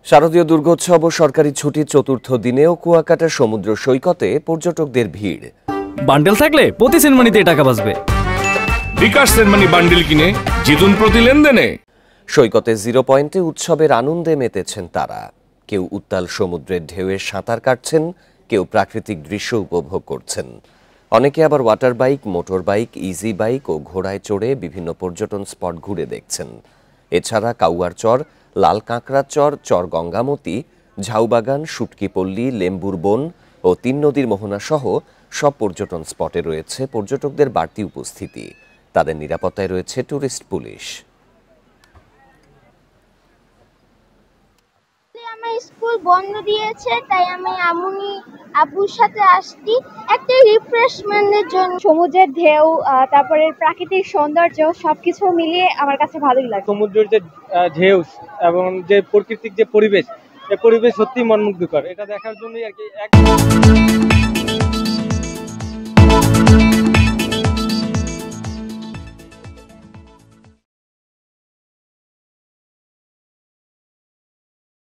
শারদীয় দুর্গোৎসব ও সরকারি ছুটির চতুর্থ দিনেও কুয়াকাটা সমুদ্র সৈকতে পর্যটকদের ভিড়। বান্ডেল থাকলে প্রতি সেনমানিতে টাকা বাঁচবে। বিকাশ সেনমানি বান্ডেল কিনে জিতুন প্রতি লেনদেনে। সৈকতে জিরো পয়েন্টে উৎসবের আনন্দে মেতেছেন তারা। কেউ উত্তাল সমুদ্রের ঢেউয়ে সাঁতার কাটছেন, কেউ প্রাকৃতিক দৃশ্য উপভোগ করছেন। অনেকে আবার water bike, motor bike, easy bike ও ঘোড়ায় চড়ে বিভিন্ন পর্যটন স্পট ঘুরে দেখছেন। এছাড়া কাউয়ার চর, লাল কাঁকড়ার চর, চর গঙ্গামতি, ঝাউবাগান, শুটকিপল্লী, লেম্বুর বন ও তিন নদীর মোহনা সহ সব পর্যটন স্পটে রয়েছে পর্যটকদের বাড়তি উপস্থিতি। তাদের নিরাপত্তায় রয়েছে ট্যুরিস্ট পুলিশ। আমার স্কুল বন্ধ দিয়েছে, তাই আমি আব্বুর সাথে আসছি একটা রিফ্রেশমেন্টের জন্য। সমুদ্রের ঢেউ, তারপরে প্রাকৃতিক সৌন্দর্য সবকিছু মিলিয়ে আমার কাছে ভালোই লাগে। সমুদ্রের যে ঢেউ এবং যে প্রাকৃতিক যে পরিবেশ, এই পরিবেশ সত্যি মনমুগ্ধকর। এটা দেখার জন্যই আর কি